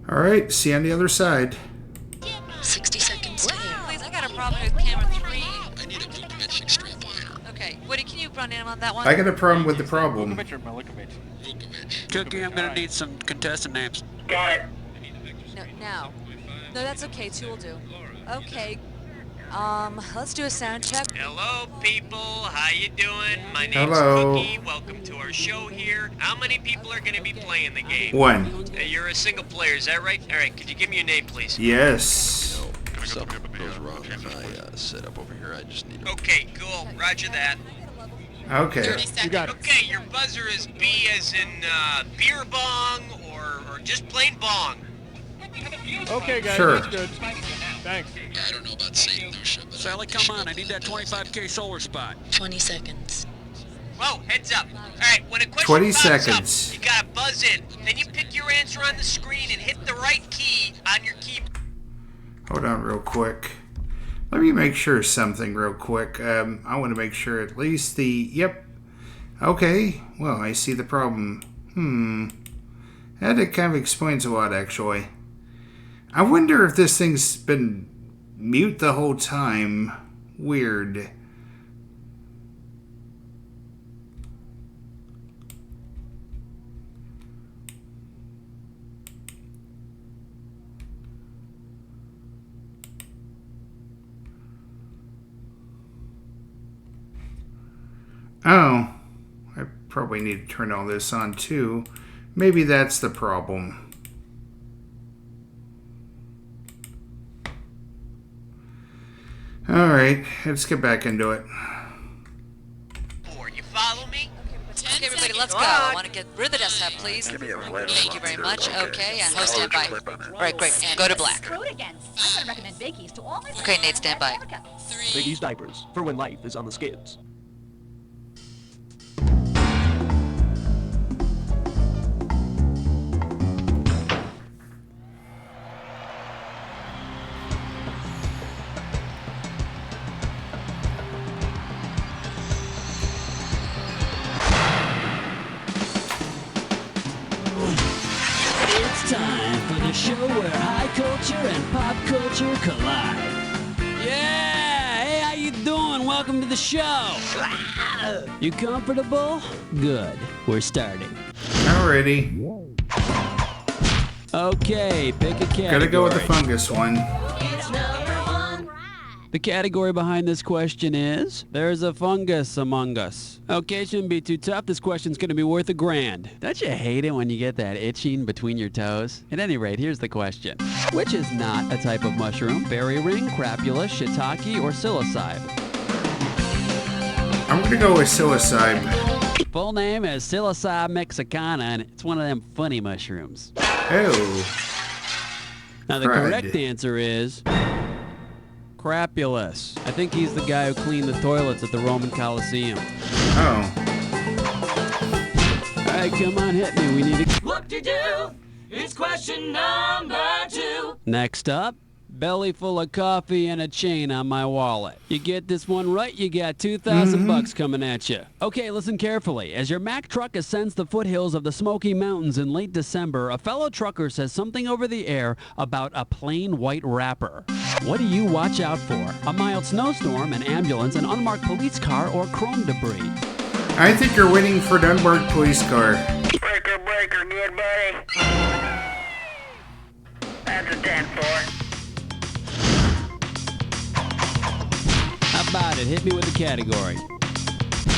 All right, see you on the other side. 60 seconds to air. Please, I got a problem with camera 3. I need a Vukovic extreme wire. Okay, Woody, can you run in on that one? I got a problem with the problem. Vukovic or Milikovic? Vukovic. Cookie, I'm gonna need some contestant names. Got it. No, now. No, that's okay. 2 will do. Okay. Let's do a sound check. Hello, people. How you doing? My name's Hello. Cookie. Welcome to our show here. How many people are going to be playing the game? 1. You're a single player, is that right? All right, could you give me your name, please? Yes. If something goes wrong with my setup over here, I just need to... Okay, cool. Roger that. Okay. You got it. Okay, your buzzer is B as in beer bong or just plain bong. Okay, guys, Sure. that's good. Thanks. I don't know about saying no shit, but... Sally, come on, I need that 25K solar spot. 20 seconds. Whoa, heads up. All right, when a question 20 pops seconds. up, you gotta buzz in. Then you pick your answer on the screen and hit the right key on your keyboard. Hold on real quick. Let me make sure something real quick. I want to make sure at least the... Yep. Okay. Well, I see the problem. That kind of explains a lot, actually. I wonder if this thing's been mute the whole time. Weird. Oh, I probably need to turn all this on too. Maybe that's the problem. Alright, let's get back into it. You follow me? Okay, everybody, let's go. I want to get rid of the desktop, please. Give me a flat Thank you very much. Okay, and host I'll standby. clip on it. All right, great. Go to black. Screw it again. I'm gonna recommend Bakey's to all my Okay, Nate, stand by. Baby's diapers, for when life is on the skids. It's time for the show where high culture and pop culture collide. Yeah! Hey, how you doing? Welcome to the show. You comfortable? Good. We're starting. Alrighty. Okay, pick a category. Gotta go with the fungus one. The category behind this question is, there's a fungus among us. Okay, shouldn't be too tough. This question's gonna be worth $1,000. Don't you hate it when you get that itching between your toes? At any rate, here's the question. Which is not a type of mushroom? Berry ring, crapula, shiitake, or psilocybe? I'm gonna go with psilocybe. Full name is Psilocybe mexicana, and it's one of them funny mushrooms. Oh. Now, the Crud. correct answer is Crapulus. I think he's the guy who cleaned the toilets at the Roman Colosseum. Oh. All right, come on, hit me. We need to... Whoop-de-doo. It's question number 2. Next up, belly full of coffee and a chain on my wallet. You get this one right, you got 2,000 bucks coming at you. Okay, listen carefully. As your Mack truck ascends the foothills of the Smoky Mountains in late December, a fellow trucker says something over the air about a plain white wrapper. What do you watch out for? A mild snowstorm, an ambulance, an unmarked police car, or chrome debris? I think you're waiting for an unmarked police car. Breaker, breaker, good buddy. That's a 10-4. How about it? Hit me with the category.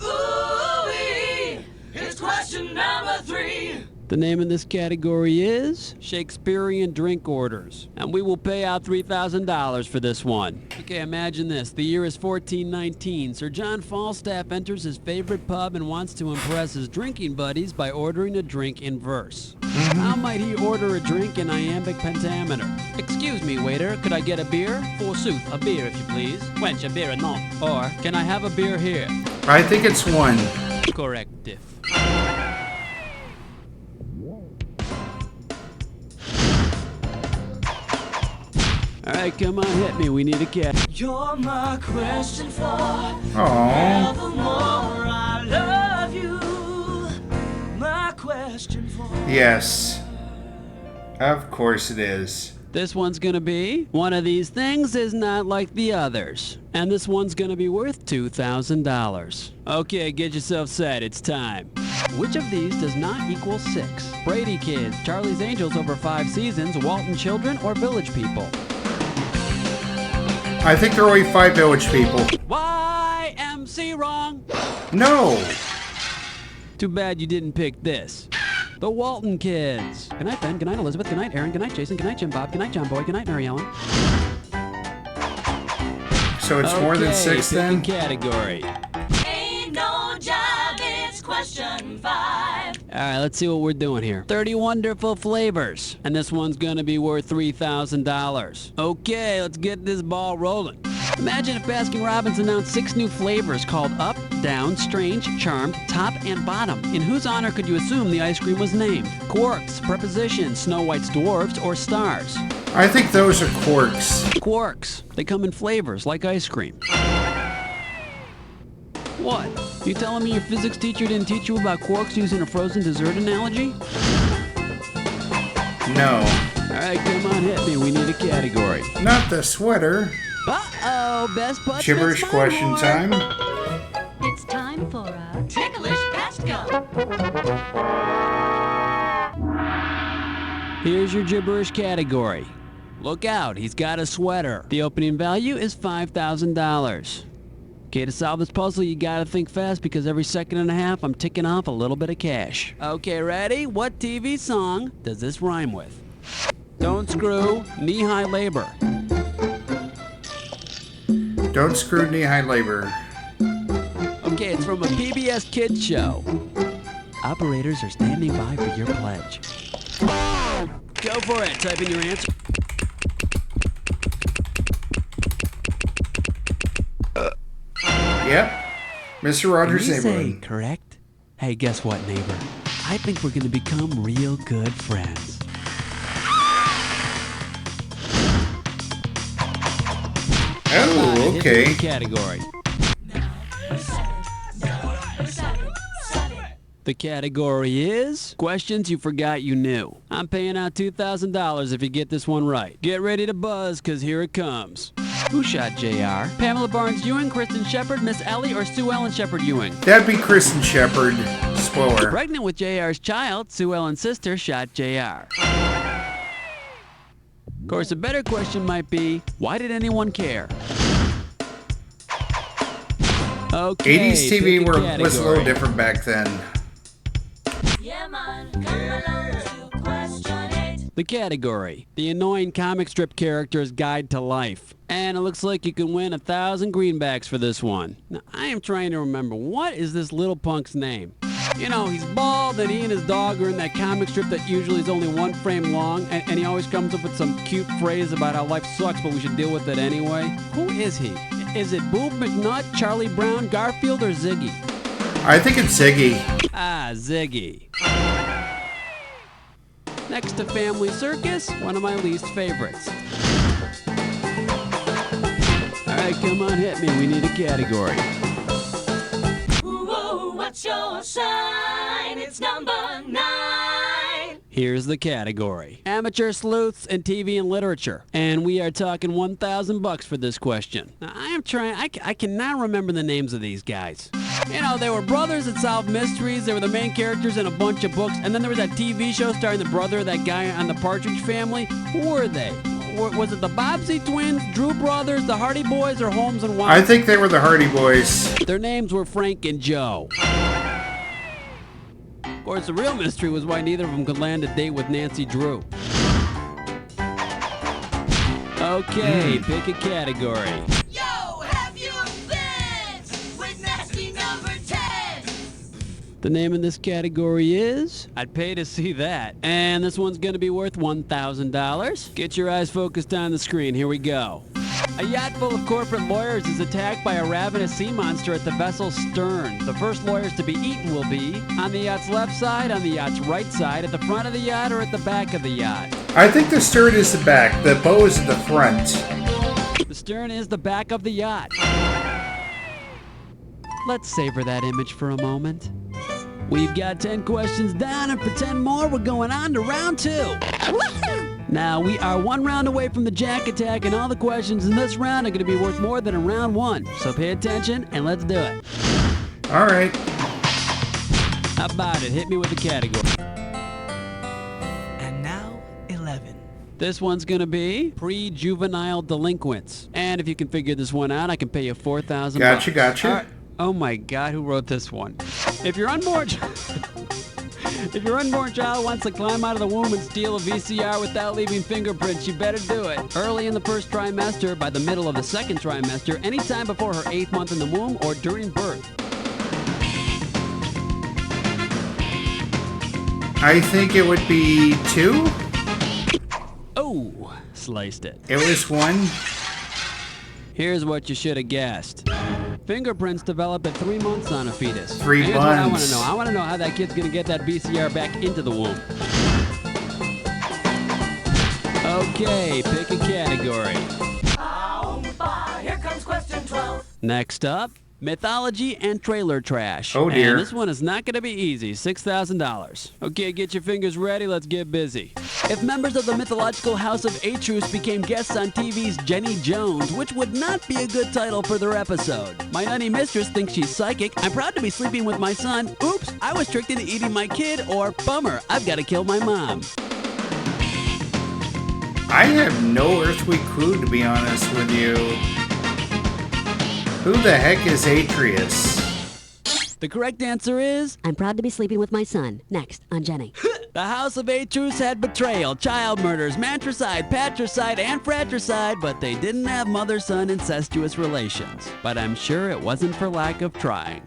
Ooh-wee. It's question number 3. The name of this category is Shakespearean Drink Orders. And we will pay out $3,000 for this one. Okay, imagine this. The year is 1419. Sir John Falstaff enters his favorite pub and wants to impress his drinking buddies by ordering a drink in verse. How might he order a drink in iambic pentameter? Excuse me, waiter, could I get a beer? Forsooth, a beer, if you please. Wench, a beer enough. Or, can I have a beer here? I think it's 1. Corrective. All right, come on, hit me. We need a cat. You're my question for Aww. evermore. I love you. My question for Yes. Of course it is. This one's gonna be, one of these things is not like the others. And this one's gonna be worth $2,000. Okay, get yourself set, it's time. Which of these does not equal 6? Brady Kids, Charlie's Angels over 5 seasons, Walton Children, or Village People? I think there are only 5 Village People. YMC wrong! No! Too bad you didn't pick this. The Walton Kids. Good night, Ben. Good night, Elizabeth. Good night, Aaron. Good night, Jason. Good night, Jim Bob. Good night, John Boy. Good night, Mary Ellen. So it's more than 6 then? Category. Ain't no job, it's question 5. All right, let's see what we're doing here. 30 wonderful flavors. And this one's going to be worth $3,000. Okay, let's get this ball rolling. Imagine if Baskin-Robbins announced 6 new flavors called Up, Down, Strange, Charmed, Top, and Bottom. In whose honor could you assume the ice cream was named? Quarks, Prepositions, Snow White's Dwarfs, or Stars? I think those are Quarks. Quarks. They come in flavors like ice cream. What? You telling me your physics teacher didn't teach you about quarks using a frozen dessert analogy? No. All right, come on, hit me. We need a category. Not the sweater. Uh-oh, best butt. Gibberish question time. It's time for a Ticklish past go. Here's your gibberish category. Look out, he's got a sweater. The opening value is $5,000. Okay, to solve this puzzle, you gotta think fast because every second and a half, I'm ticking off a little bit of cash. Okay, ready? What TV song does this rhyme with? Don't screw, knee-high labor. Don't screw knee-high labor. Okay, it's from a PBS Kids show. Operators are standing by for your pledge. Go for it. Type in your answer. Yep. Mr. Rogers' Did you say neighborhood. correct? Hey, guess what, neighbor? I think we're gonna become real good friends. Oh, okay. Category. The category is questions you forgot you knew. I'm paying out $2,000 if you get this one right. Get ready to buzz, cause here it comes. Who shot JR? Pamela Barnes Ewing, Kristen Shepard, Miss Ellie, or Sue Ellen Shepard Ewing? That'd be Kristen Shepard. Spoiler. Pregnant with JR's child, Sue Ellen's sister shot JR. Of course, a better question might be, why did anyone care? Okay, 80s TV was a little category. different back then. Yeah, man, come along to question 8. The category, the annoying comic strip character's guide to life. And it looks like you can win 1,000 greenbacks for this one. Now, I am trying to remember, what is this little punk's name? You know, he's bald and he and his dog are in that comic strip that usually is only 1 frame long, and he always comes up with some cute phrase about how life sucks, but we should deal with it anyway. Who is he? Is it Boob McNutt, Charlie Brown, Garfield, or Ziggy? I think it's Ziggy. Ah, Ziggy. Next to Family Circus, one of my least favorites. All right, come on, hit me. We need a category. Ooh, what's your sign? It's number 9. Here's the category. Amateur sleuths in TV and literature. And we are talking $1,000 for this question. Now, I cannot remember the names of these guys. You know, they were brothers that solved mysteries. They were the main characters in a bunch of books. And then there was that TV show starring the brother of that guy on the Partridge Family. Who were they? Was it the Bobbsey twins, Drew Brothers, the Hardy Boys, or Holmes and Watson? I think they were the Hardy Boys. Their names were Frank and Joe. Of course, the real mystery was why neither of them could land a date with Nancy Drew. Okay, pick a category. Yo, have your fence with nasty number 10. The name of this category is... I'd pay to see that. And this one's going to be worth $1,000. Get your eyes focused on the screen. Here we go. A yacht full of corporate lawyers is attacked by a ravenous sea monster at the vessel's stern. The first lawyers to be eaten will be on the yacht's left side, on the yacht's right side, at the front of the yacht, or at the back of the yacht. I think the stern is the back. The bow is at the front. The stern is the back of the yacht. Let's savor that image for a moment. We've got 10 questions down, and for 10 more, we're going on to round 2. Now, we are 1 round away from the Jack Attack, and all the questions in this round are going to be worth more than in round 1. So pay attention, and let's do it. All right. How about it? Hit me with the category. And now, 11. This one's going to be pre-juvenile delinquents. And if you can figure this one out, I can pay you $4,000. Gotcha. All right. Oh my God, who wrote this one? If your unborn child wants to climb out of the womb and steal a VCR without leaving fingerprints, you better do it. Early in the first trimester, by the middle of the second trimester, anytime before her 8th month in the womb, or during birth. I think it would be 2. Oh, sliced it. It was 1. Here's what you should have guessed. Fingerprints develop at 3 months on a fetus. 3 Here's what I want months. to know. I want to know how that kid's going to get that VCR back into the womb. Okay, pick a category. Here comes question 12. Next up, mythology and trailer trash. Oh, dear. And this one is not going to be easy. $6,000. Okay, get your fingers ready. Let's get busy. If members of the mythological house of Atrus became guests on TV's Jenny Jones, which would not be a good title for their episode. My nutty mistress thinks she's psychic. I'm proud to be sleeping with my son. Oops, I was tricked into eating my kid. Or bummer, I've got to kill my mom. I have no earthly clue, to be honest with you. Who the heck is Atreus? The correct answer is... I'm proud to be sleeping with my son. Next, on Jenny. The House of Atrus had betrayal, child murders, matricide, patricide, and fratricide, but they didn't have mother-son incestuous relations. But I'm sure it wasn't for lack of trying.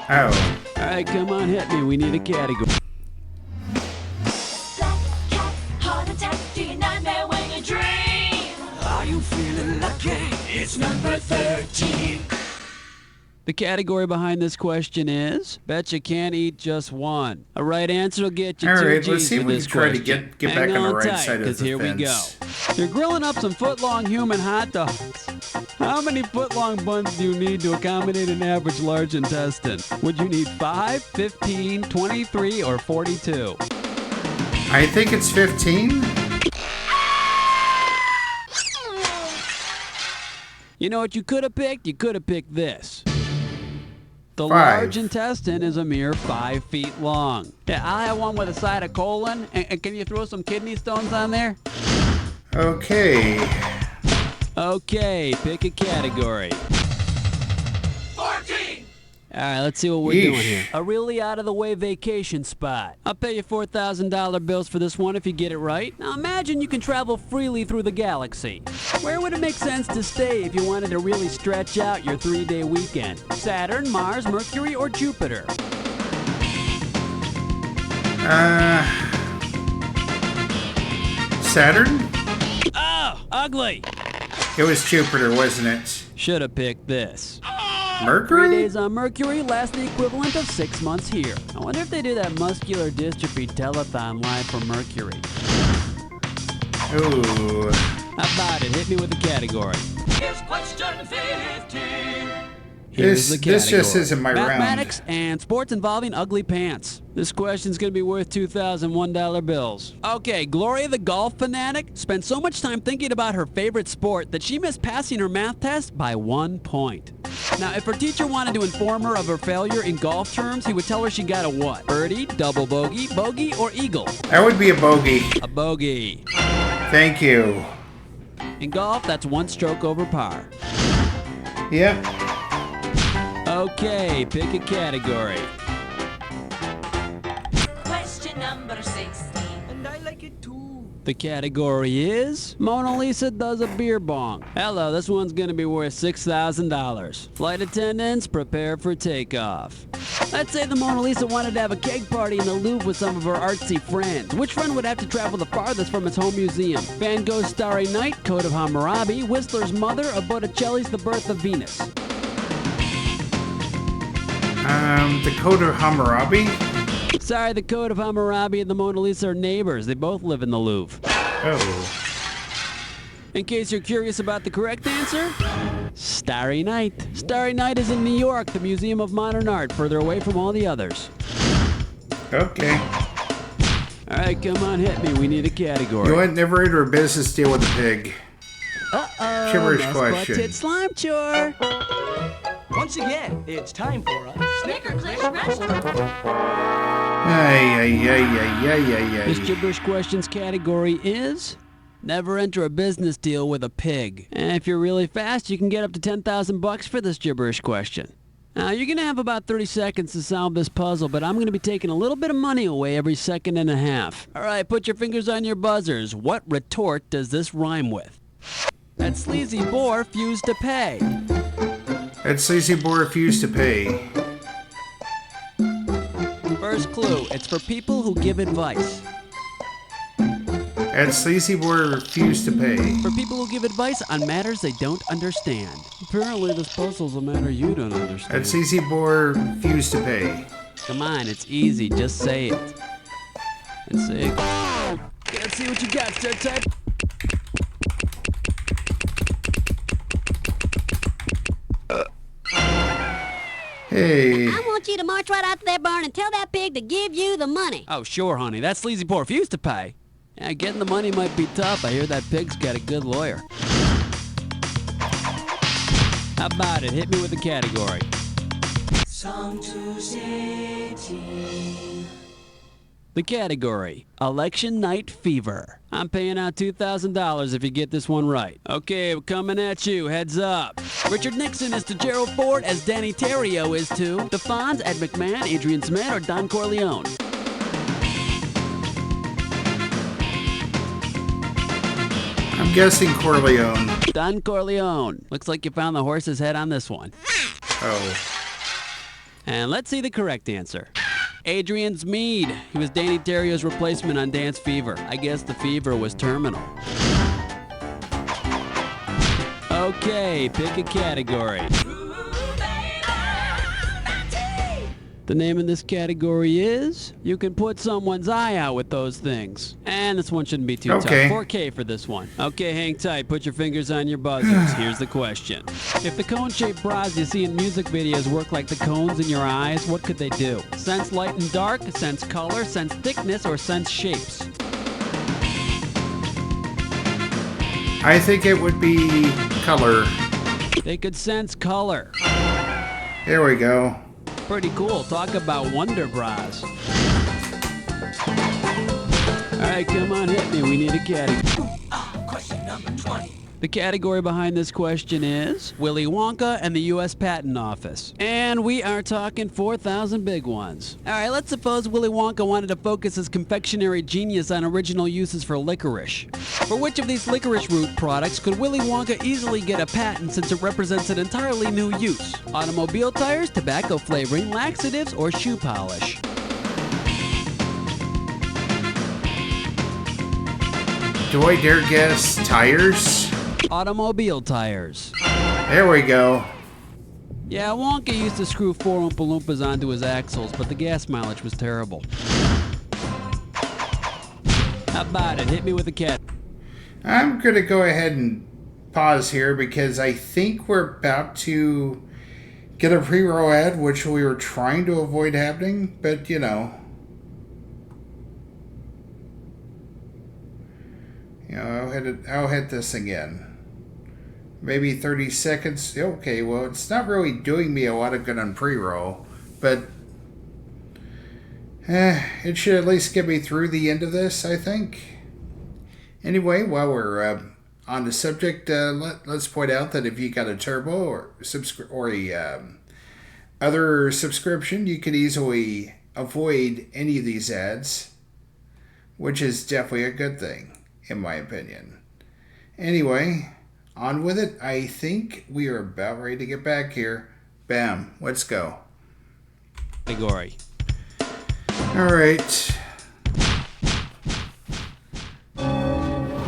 Oh. All right, come on, hit me. We need a category. Black cat, heart attack, do you nightmare when you dream? Are you feeling lucky? It's number 13. The category behind this question is, bet you can't eat just one. A right answer will get you All 2 right, G's let's see if for we this can try to question. get Hang back on the right tight, side of 'cause the here we go. fence. You're grilling up some foot-long human hot dogs. How many foot-long buns do you need to accommodate an average large intestine? Would you need 5, 15, 23, or 42? I think it's 15. You know what you could have picked? You could have picked this. The 5. large intestine is a mere 5 feet long. Yeah, I'll have one with a side of colon. And can you throw some kidney stones on there? Okay. Okay, pick a category. 14. All right, let's see what we're Yeesh. doing here. A really out-of-the-way vacation spot. I'll pay you $4,000 bills for this one if you get it right. Now imagine you can travel freely through the galaxy. Where would it make sense to stay if you wanted to really stretch out your 3-day weekend? Saturn, Mars, Mercury, or Jupiter? Saturn? Oh, ugly. It was Jupiter, wasn't it? Should have picked this. 3 Mercury? days on Mercury last the equivalent of 6 months here. I wonder if they do that muscular dystrophy telethon live from Mercury. Ooh. How about it? Hit me with the category. Here's question 15. Here's the This just category. isn't my round. Mathematics and sports involving ugly pants. This question's gonna be worth $2,001 bills. Okay, Gloria the golf fanatic spent so much time thinking about her favorite sport that she missed passing her math test by 1 point. Now, if her teacher wanted to inform her of her failure in golf terms, he would tell her she got a what? Birdie, double bogey, bogey, or eagle? That would be a bogey. A bogey. Thank you. In golf, that's 1 stroke over par. Yep. Okay, pick a category. Question number 16. And I like it too. The category is Mona Lisa does a beer bong. Hello, this one's gonna be worth $6,000. Flight attendants, prepare for takeoff. Let's say the Mona Lisa wanted to have a keg party in the Louvre with some of her artsy friends. Which friend would have to travel the farthest from its home museum? Van Gogh's Starry Night, Code of Hammurabi, Whistler's Mother, or Botticelli's The Birth of Venus? The Code of Hammurabi? Sorry, the Code of Hammurabi and the Mona Lisa are neighbors. They both live in the Louvre. Oh. In case you're curious about the correct answer, Starry Night. Starry Night is in New York, the Museum of Modern Art, further away from all the others. Okay. All right, come on, hit me. We need a category. You want never enter a business deal with a pig. Uh-oh. Gibberish Mascot question. Tit Slime Chore. Once again, it's time for a Snicker Click Wrestler. This gibberish questions category is never enter a business deal with a pig. And if you're really fast, you can get up to $10,000 for this gibberish question. Now, you're going to have about 30 seconds to solve this puzzle, but I'm going to be taking a little bit of money away every second and a half. All right, put your fingers on your buzzers. What retort does this rhyme with? That sleazy boar refused to pay. That sleazy boy refused to pay. First clue, it's for people who give advice. That sleazy boy refused to pay. For people who give advice on matters they don't understand. Apparently this puzzle's a matter you don't understand. That sleazy boy refused to pay. Come on, it's easy, just say it. And say it. Let's see what you got, Star Type. Hey. I want you to march right out to that barn and tell that pig to give you the money. Oh, sure, honey. That sleazy boy refused to pay. Yeah, getting the money might be tough. I hear that pig's got a good lawyer. How about it? Hit me with a category. Song to City. The category, Election Night Fever. I'm paying out $2,000 if you get this one right. Okay, we're coming at you. Heads up. Richard Nixon is to Gerald Ford as Danny Terrio is to the Fonz, Ed McMahon, Adrian Smith, or Don Corleone. I'm guessing Corleone. Don Corleone. Looks like you found the horse's head on this one. Oh. And let's see the correct answer. Adrian Mead. He was Danny Terrio's replacement on Dance Fever. I guess the fever was terminal. Okay, pick a category. The name of this category is You Can Put Someone's Eye Out with Those Things. And this one shouldn't be too Okay. tough. 4K for this one. Okay, hang tight. Put your fingers on your buzzers. Here's the question. If the cone-shaped bras you see in music videos work like the cones in your eyes, what could they do? Sense light and dark, sense color, sense thickness, or sense shapes? I think it would be color. They could sense color. There we go. Pretty cool. Talk about wonder bras. All right, come on, hit me. We need a category. Question number 20. The category behind this question is Willy Wonka and the U.S. Patent Office. And we are talking 4,000 big ones. All right, let's suppose Willy Wonka wanted to focus his confectionery genius on original uses for licorice. For which of these licorice root products could Willy Wonka easily get a patent since it represents an entirely new use? Automobile tires, tobacco flavoring, laxatives, or shoe polish? Do I dare guess tires? Automobile tires. There we go. Yeah, Wonka used to screw 4 Oompa Loompas onto his axles, but the gas mileage was terrible. How about it? Hit me with a cat. I'm going to go ahead and pause here because I think we're about to get a pre-roll ad, which we were trying to avoid happening, but you know. I'll hit this again. Maybe 30 seconds. Okay, well, it's not really doing me a lot of good on pre-roll, but it should at least get me through the end of this, I think. Anyway, while we're on the subject, let's point out that if you got a turbo or other subscription, you can easily avoid any of these ads, which is definitely a good thing, in my opinion. Anyway, on with it. I think we are about ready to get back here. Bam. Let's go. Category. All right.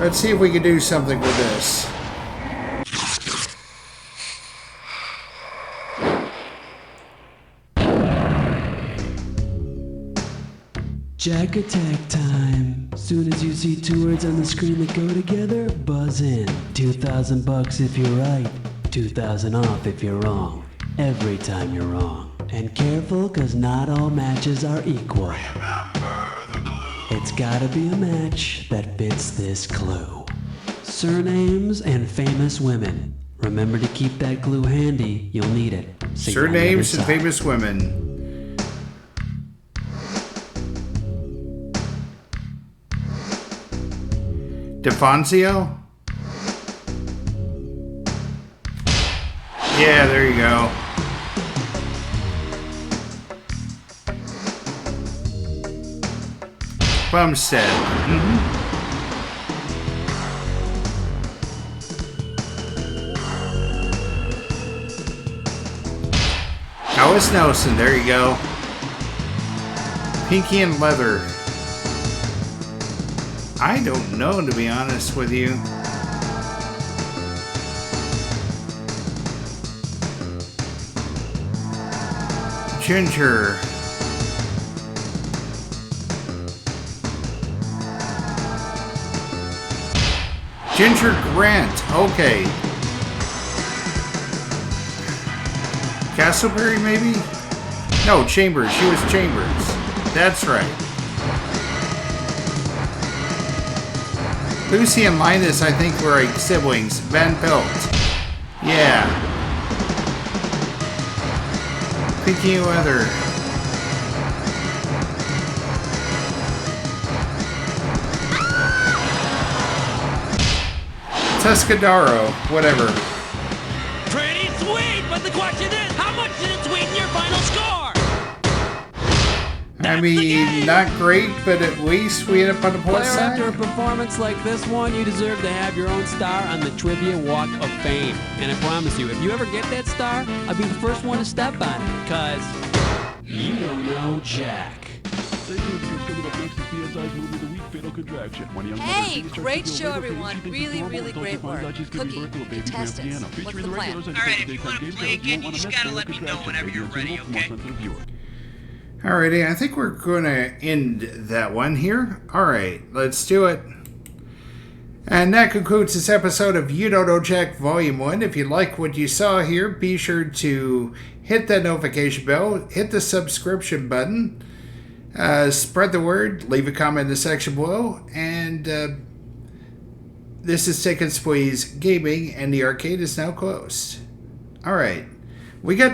Let's see if we can do something with this. Jack attack time. Soon as you see two words on the screen that go together, buzz in. $2,000 if you're right, 2,000 off if you're wrong. Every time you're wrong. And careful, cause not all matches are equal. It's gotta be a match that fits this clue. Surnames and famous women. Remember to keep that clue handy, you'll need it. See you on the other Surnames and side. famous women. DeFoncio? Yeah, there you go. Bumstead. Alice Nelson, there you go. Pinky and Leather. I don't know, to be honest with you. Ginger. Ginger Grant. Okay. Castleberry, maybe? No, Chambers. She was Chambers. That's right. Lucy and Linus, I think, were like siblings. Van Pelt. Yeah. Pinky and Leather. Tuscadero. Whatever. Pretty sweet, but the question is, how much did it sweeten your final score? I mean, not great, but at least we end up on the plus Player, side. after a performance like this one, you deserve to have your own star on the Trivia Walk of Fame. And I promise you, if you ever get that star, I'll be the first one to step on it, because you don't know Jack. Hey, great show, everyone. Really, really great work. Cookie, contestants, what's the plan? Alright, if you want to play again, you just gotta let me know whenever you're ready, okay? Alrighty, I think we're going to end that one here. Alright, let's do it. And that concludes this episode of You Don't Know Jack Volume 1. If you like what you saw here, be sure to hit that notification bell, hit the subscription button, spread the word, leave a comment in the section below, and this is Take and Squeeze Gaming, and the arcade is now closed. Alright, we got